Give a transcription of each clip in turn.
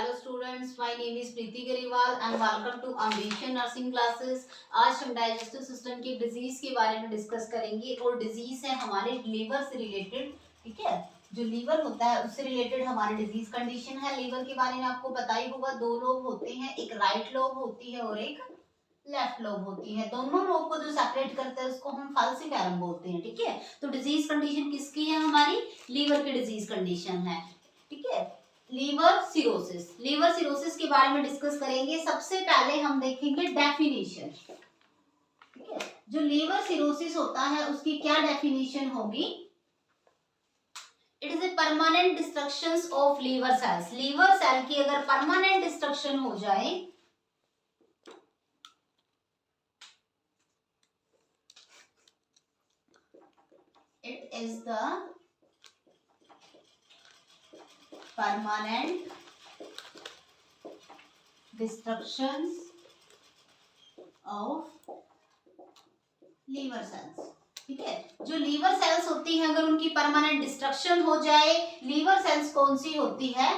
Hello students, my name is Preeti Gariwal and welcome to Ambition Nursing Classes। आज हम digestive system की disease के बारे में डिस्कस करेंगे और डिजीज है हमारे लीवर से रिलेटेड। ठीक है, जो लीवर होता है उससे रिलेटेड हमारी डिजीज कंडीशन है। लीवर के बारे में आपको पता ही होगा, दो लोब होते हैं, एक राइट लोब होती है और एक लेफ्ट लोब होती है। दोनों लोब को जो सेपरेट करते हैं उसको हम फाल्सिफेरम बोलते हैं। ठीक है, तो डिजीज कंडीशन किसकी है? हमारी लीवर की डिजीज कंडीशन है। ठीक है, लीवर सिरोसिस। लीवर सिरोसिस के बारे में डिस्कस करेंगे। सबसे पहले हम देखेंगे डेफिनेशन। ठीक है, जो लीवर सिरोसिस होता है उसकी क्या डेफिनेशन होगी? It is a permanent destruction of liver cells. Liver cell की अगर परमानेंट डिस्ट्रक्शन हो जाए, it is the permanent destructions of liver cells। ठीक है, जो लीवर सेल्स होती हैं अगर उनकी परमानेंट डिस्ट्रक्शन हो जाए, लीवर सेल्स कौन सी होती है?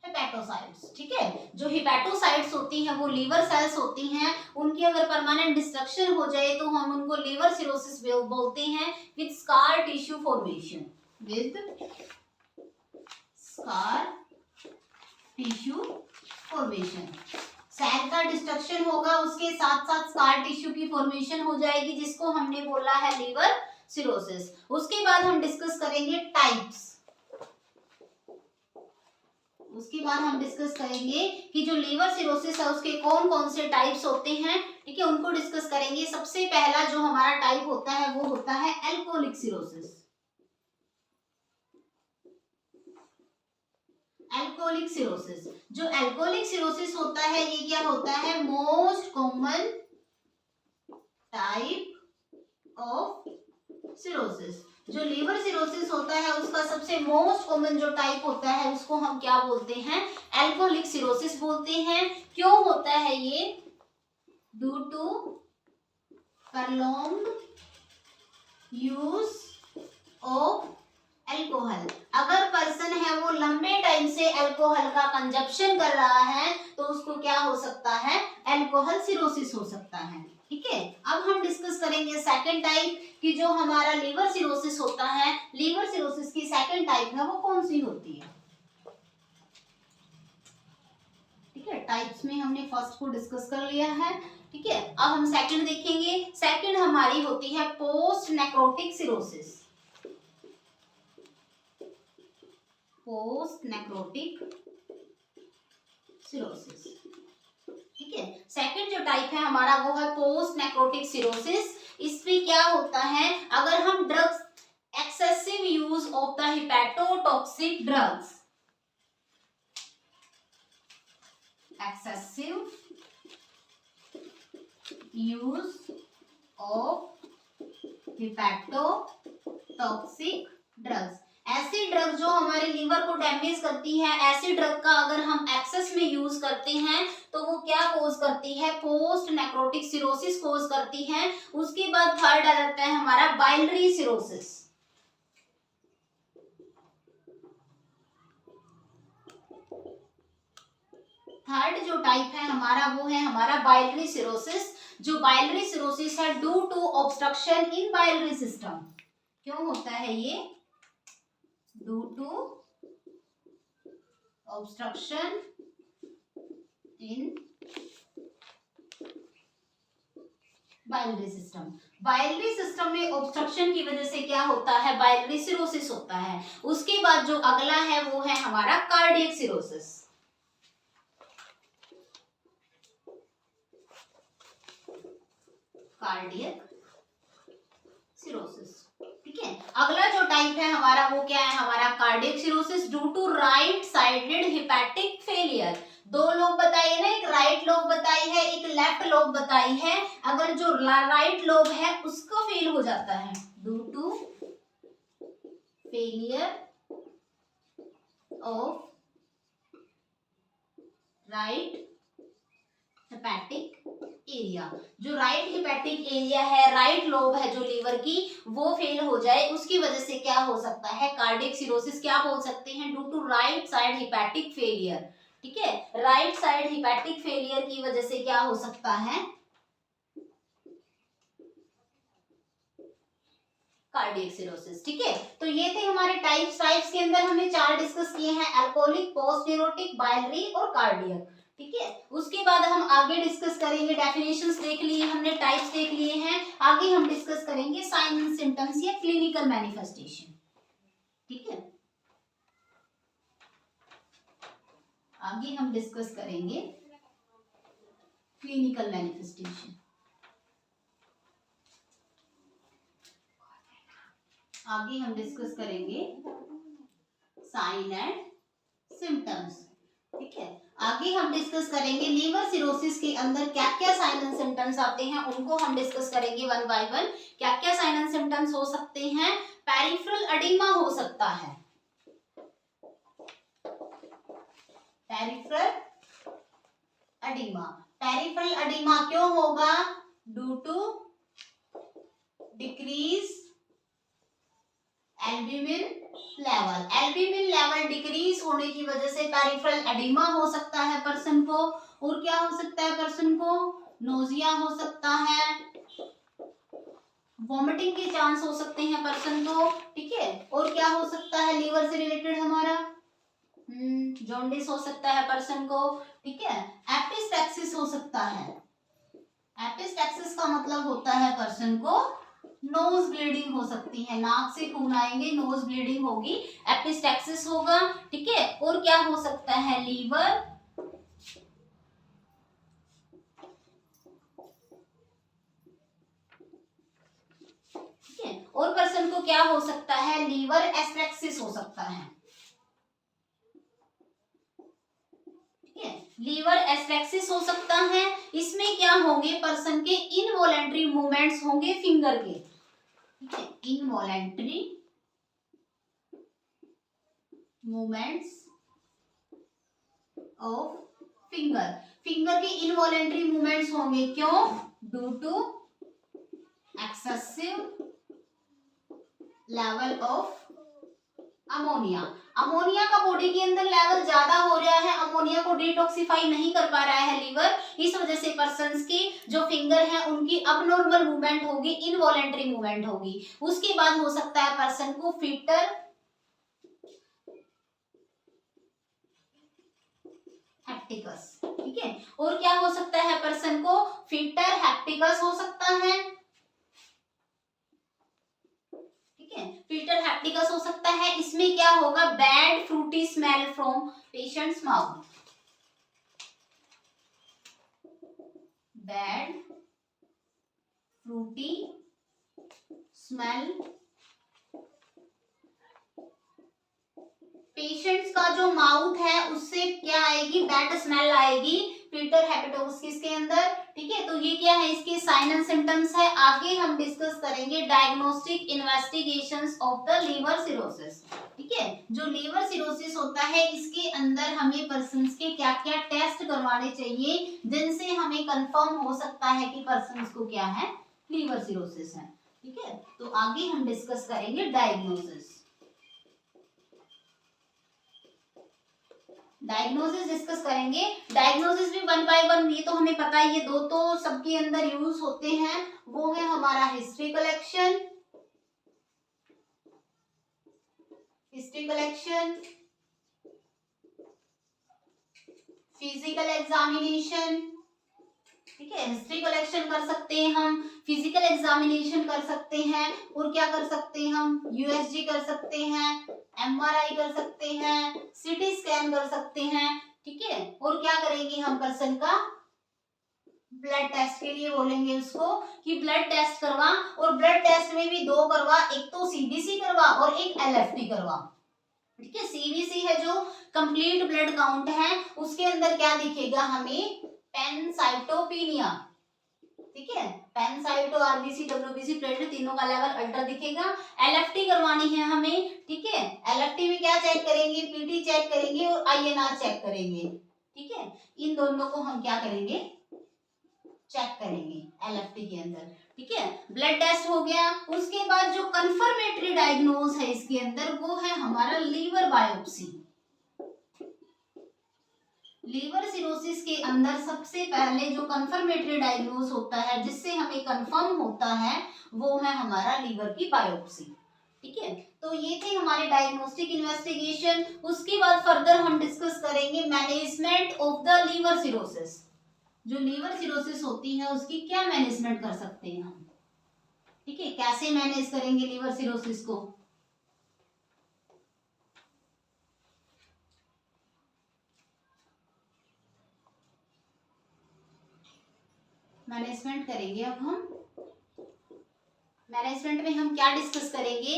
हेपेटोसाइट्स। ठीक है, जो हेपेटोसाइट्स होती हैं वो लीवर सेल्स होती हैं। उनकी अगर परमानेंट डिस्ट्रक्शन हो जाए तो हम उनको लीवर सिरोसिस बोलते हैं with scar tissue formation. with scar tissue formation। Cell का डिस्ट्रक्शन होगा, उसके साथ साथ स्कार टिश्यू की फॉर्मेशन हो जाएगी, जिसको हमने बोला है लीवर सिरोसिस। उसके बाद हम डिस्कस करेंगे टाइप्स। उसके बाद हम डिस्कस करेंगे कि जो लीवर सिरोसिस है उसके कौन कौन से टाइप्स होते हैं। ठीक है, उनको डिस्कस करेंगे। सबसे पहला जो हमारा टाइप होता है वो होता है एल्कोहलिक सिरोसिस। एल्कोहलिक सिरोसिस, जो एल्कोहलिक सिरोसिस होता है ये क्या होता है? Most common type of cirrhosis. जो लीवर सिरोसिस होता है उसका सबसे मोस्ट कॉमन जो टाइप होता है उसको हम क्या बोलते हैं? एल्कोहलिक सिरोसिस बोलते हैं। क्यों होता है ये? Due to prolonged use of alcohol. अगर पर्सन है वो लंबे टाइम से अल्कोहल का कंजप्शन कर रहा है तो उसको क्या हो सकता है? एल्कोहल सिरोसिस हो सकता है। ठीक है, अब हम डिस्कस करेंगे सेकंड टाइप कि जो हमारा लीवर सिरोसिस होता है, लीवर सिरोसिस की सेकंड टाइप है वो कौन सी होती है? ठीक है, टाइप्स में हमने फर्स्ट को डिस्कस कर लिया है। ठीक है, अब हम सेकंड देखेंगे। सेकंड हमारी होती है post necrotic cirrhosis. Post necrotic cirrhosis. ठीक है, सेकंड जो टाइप है हमारा वो है पोस्ट नेक्रोटिक सिरोसिस। इसमें क्या होता है? अगर हम drugs, excessive use of the hepatotoxic drugs, excessive use of hepatotoxic drugs, ऐसी ड्रग जो हमारे लीवर को डैमेज करती है, ऐसी ड्रग का अगर हम एक्सेस में यूज करते हैं तो वो क्या कोज करती है? पोस्ट नेक्रोटिक सिरोसिस कोज करती है। उसके बाद थर्ड आ जाता है हमारा बाइलरी सिरोसिस। थर्ड जो टाइप है हमारा वो है हमारा बाइलरी सिरोसिस। जो बाइलरी सिरोसिस है due to obstruction in biliary system. क्यों होता है ये? Due to obstruction in biliary system. Biliary system में ऑब्स्ट्रक्शन की वजह से क्या होता है? बाइलरी सिरोसिस होता है। उसके बाद जो अगला है वो है हमारा कार्डियक सिरोसिस। Cardiac cirrhosis. ठीक है, अगला जो टाइप है हमारा वो क्या है? हमारा cardiac cirrhosis due to right sided hepatic failure. दो लोब बताइए ना, एक राइट लोब बताई है, एक लेफ्ट लोब बताई है। अगर जो राइट लोब है उसको फेल हो जाता है due to failure of right hepatic area, जो राइट हिपैटिक एरिया है, राइट लोब है जो लीवर की, वो फेल हो जाए, उसकी वजह से क्या हो सकता है, कार्डियक सिरोसिस क्या बोल सकते हैं, due to right side hepatic failure. ठीक है, राइट साइड हिपैटिक फेलियर की वजह से क्या हो सकता है, कार्डियक सिरोसिस। ठीक है, तो ये थे हमारे टाइप्स के अंदर हमने 4 डिस्कस किए हैं, अल्कोहलिक, पोस्ट न्यूरोटिक, बाइलरी और कार्डियक। ठीक है, उसके बाद हम आगे डिस्कस करेंगे, डेफिनेशंस देख लिए हमने, टाइप्स देख लिए हैं, आगे हम डिस्कस करेंगे साइन एंड सिम्टम्स या क्लिनिकल मैनिफेस्टेशन। ठीक है, आगे हम डिस्कस करेंगे क्लिनिकल मैनिफेस्टेशन। आगे हम डिस्कस करेंगे साइन एंड सिम्टम्स। ठीक है, आगे हम डिस्कस करेंगे लीवर सिरोसिस के अंदर क्या क्या साइन एंड सिम्टम्स आते हैं, उनको हम डिस्कस करेंगे वन बाय वन। क्या क्या साइन एंड सिम्टम्स हो सकते हैं, पेरिफेरल एडिमा हो सकता है, पेरिफेरल एडिमा। पेरिफेरल एडिमा क्यों होगा, due to decrease albumin level, albumin level decrease होने की वजह से पेरिफेरल एडिमा हो सकता है पर्सन को। और क्या हो सकता है पर्सन को, नोजिया हो सकता है, वॉमिटिंग के चांस हो सकते हैं पर्सन को। ठीक है, और क्या हो सकता है लीवर से रिलेटेड हमारा, जॉन्डिस हो सकता है पर्सन को। ठीक है, एपिस्टैक्सिस हो सकता है, एपिस्टैक्सिस का मतलब होता है पर्सन को नोज ब्लीडिंग हो सकती है, नाक से खून आएंगे, नोज ब्लीडिंग होगी, एपिस्टैक्सिस होगा। ठीक है, और क्या हो सकता है, लीवर ठीक है, और पर्सन को क्या हो सकता है, लीवर एस्ट्रेक्सिस हो सकता है। ठीक है, लीवर एस्ट्रेक्सिस हो सकता है, इसमें क्या होंगे, पर्सन के इनवॉलेंट्री मूवमेंट्स होंगे फिंगर के। ठीक है, involuntary movements of finger, finger के इनवॉलेंट्री मूवमेंट्स होंगे, क्यों, due to excessive level of ammonia. Ammonia का बॉडी के अंदर लेवल ज्यादा हो रहा है, अमोनिया को डिटॉक्सिफाई नहीं कर पा रहा है लीवर, इस वजह से पर्सन्स की जो फिंगर है उनकी अबनॉर्मल मूवमेंट होगी, इनवॉलेंट्री मूवमेंट होगी। उसके बाद हो सकता है पर्सन को फिटर हैप्टिकस। ठीक है, और क्या हो सकता है पर्सन को, फिटर हैप्टिकस हो सकता है। ठीक है, फिटर हैप्टिकस हो सकता है, इसमें क्या होगा, bad Frooti smell from patients mouth, bad Frooti smell, patients का जो माउथ है उससे क्या आएगी, बैड स्मेल आएगी फिल्टर हेपेटोसिस के अंदर। ठीक है, तो ये क्या है, इसके साइन एंड सिम्टम्स है। आगे हम डिस्कस करेंगे diagnostic investigations of the liver cirrhosis. ठीक है, जो लीवर सिरोसिस होता है इसके अंदर हमें पर्सन्स के क्या क्या टेस्ट करवाने चाहिए, जिनसे हमें कंफर्म हो सकता है कि पर्सन्स को क्या है, लीवर सिरोसिस है। ठीक है, तो आगे हम डिस्कस करेंगे डायग्नोसिस, डायग्नोसिस डिस्कस करेंगे। डायग्नोसिस भी वन बाय वन, ये तो हमें पता है, ये दो तो सबके अंदर यूज होते हैं, वो है हमारा history collection, history collection, physical examination. ठीक है, हिस्ट्री कलेक्शन कर सकते हैं हम, फिजिकल एग्जामिनेशन कर सकते हैं, और क्या कर सकते हैं हम, यूएसजी कर सकते हैं, एमआरआई कर सकते हैं, सीटी स्कैन कर सकते हैं। ठीक है, और क्या करेंगे हम, पर्सन का ब्लड टेस्ट के लिए बोलेंगे उसको कि ब्लड टेस्ट करवा, और ब्लड टेस्ट में भी दो करवा, एक तो सीबीसी करवा और एक एलएफटी करवा। ठीक है, सीबीसी है जो कंप्लीट ब्लड काउंट है, उसके अंदर क्या दिखेगा हमें, पैनसाइटोपिनिया। ठीक है, पैनसाइटो, आरबीसी, डब्ल्यूबीसी, प्लेटलेट तीनों का लेवल अल्ट्रा दिखेगा। एलएफटी करवानी है हमें। ठीक है, एलएफटी में क्या चेक करेंगे, पीटी चेक करेंगे और आईएनआर चेक करेंगे। ठीक है, इन दोनों को हम क्या करेंगे, चेक करेंगे LFT के अंदर, ठीक है। ब्लड टेस्ट हो गया, उसके बाद जो कंफर्मेटरी डायग्नोज है इसके अंदर वो है हमारा लीवर बायोप्सी। लीवर सिरोसिस के अंदर सबसे पहले जो कंफर्मेटरी डायग्नोज होता है जिससे हमें कंफर्म होता है वो है हमारा लीवर की बायोप्सी, ठीक है। तो ये थे हमारे डायग्नोस्टिक इन्वेस्टिगेशन। उसके बाद फर्दर हम डिस्कस करेंगे management of the liver cirrhosis. जो लीवर सिरोसिस होती है उसकी क्या मैनेजमेंट कर सकते हैं हम, ठीक है, कैसे मैनेज करेंगे लीवर सिरोसिस को। मैनेजमेंट करेंगे अब हम। मैनेजमेंट में हम क्या डिस्कस करेंगे,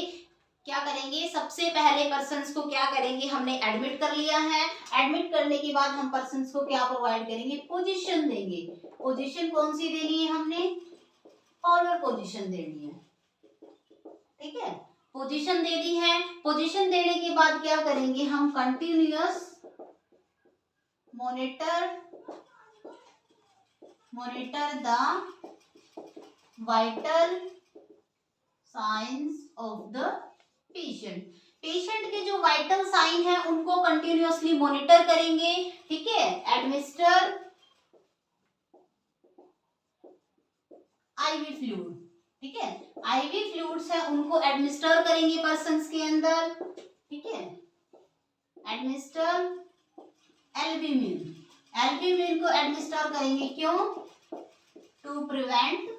क्या करेंगे, सबसे पहले पर्सन्स को क्या करेंगे, हमने एडमिट कर लिया है। एडमिट करने के बाद हम पर्सन्स को क्या प्रोवाइड करेंगे, पोजीशन देंगे। पोजीशन कौन सी देनी है, हमने कॉलर पोजीशन देनी है, ठीक है। पोजीशन दे दी है। पोजीशन देने के बाद क्या करेंगे हम, continuous monitor the vital science of the patient. Patient के जो वाइटल साइन है उनको कंटिन्यूअसली मॉनिटर करेंगे, ठीक है। एडमिनिस्टर आईवी फ्लूइड, ठीक है, आईवी फ्लूइड्स है उनको एडमिनिस्टर करेंगे पर्सन्स के अंदर, ठीक है। एडमिनिस्टर एल्ब्यूमिन, एल्ब्यूमिन को एडमिनिस्टर करेंगे, क्यों, टू प्रिवेंट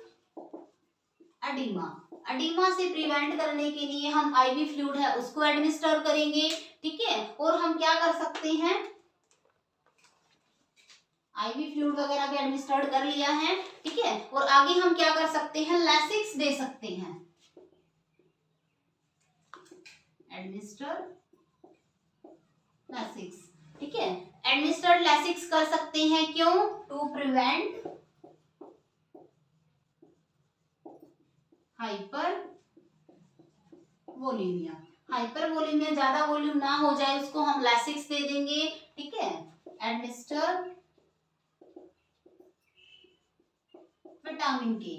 एडिमा, एडिमा से प्रिवेंट करने के लिए हम आईवी फ्लूइड है उसको एडमिनिस्टर करेंगे, ठीक है। और हम क्या कर सकते हैं, आईवी फ्लूइड वगैरह भी एडमिनिस्टर कर लिया है, ठीक है। और आगे हम क्या कर सकते हैं, लैसिक्स दे सकते हैं, एडमिनिस्टर लैसिक्स, ठीक है। एडमिनिस्टर्ड लैसिक्स कर सकते हैं, क्यों, टू प्रिवेंट हाइपर वोलीमिया, हाइपर वोलीमिया, ज्यादा वॉल्यूम ना हो जाए उसको हम लैसिक्स दे देंगे, ठीक है। एडमिनिस्टर विटामिन के,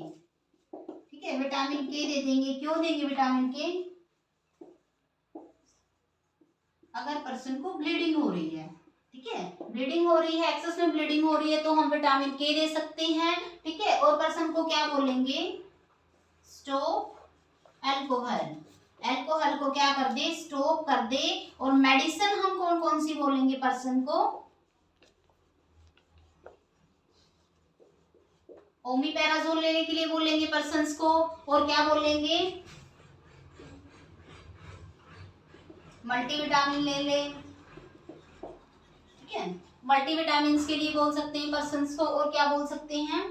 ठीक है, विटामिन के दे देंगे, क्यों देंगे विटामिन के, अगर पर्सन को ब्लीडिंग हो रही है, ठीक है, ब्लीडिंग हो रही है, एक्सेस में ब्लीडिंग हो रही है तो हम विटामिन के दे सकते हैं, ठीक है। और पर्सन को क्या बोलेंगे, स्टॉप अल्कोहल, अल्कोहल को क्या कर दे, स्टॉप कर दे। और मेडिसिन हम कौन कौन सी बोलेंगे पर्सन को, ओमीपैराजोल लेने के लिए बोलेंगे पर्सन्स को। और क्या बोलेंगे, मल्टीविटामिन ले ले, ठीक है, मल्टीविटामिन के लिए बोल सकते हैं पर्सन्स को। और क्या बोल सकते हैं,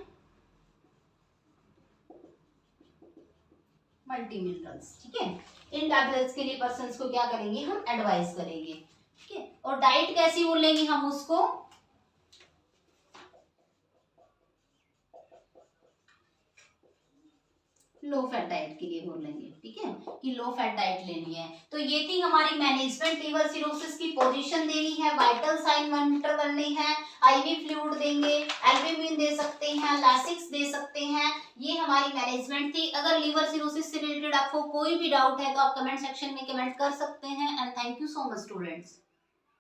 मल्टी मिनरल्स, ठीक है। इन टैबलेट्स के लिए पर्सन्स को क्या करेंगे, हम एडवाइस करेंगे, ठीक है। और डाइट कैसी बोलेंगे हम उसको, लो फैट डाइट के लिए बोलेंगे, ठीक है, कि लो फैट डाइट लेनी है। तो ये थी हमारी मैनेजमेंट, लीवर सिरोसिस की पोजीशन देनी है, वाइटल साइन मॉनिटर करनी है, आईवी फ्लूइड देंगे, एल्ब्यूमिन दे सकते हैं, लैसिक्स दे सकते हैं। ये हमारी मैनेजमेंट थी। अगर लीवर सिरोसिस से रिलेटेड आपको कोई भी डाउट है तो आप कमेंट सेक्शन में कमेंट कर सकते हैं। And thank you so much students.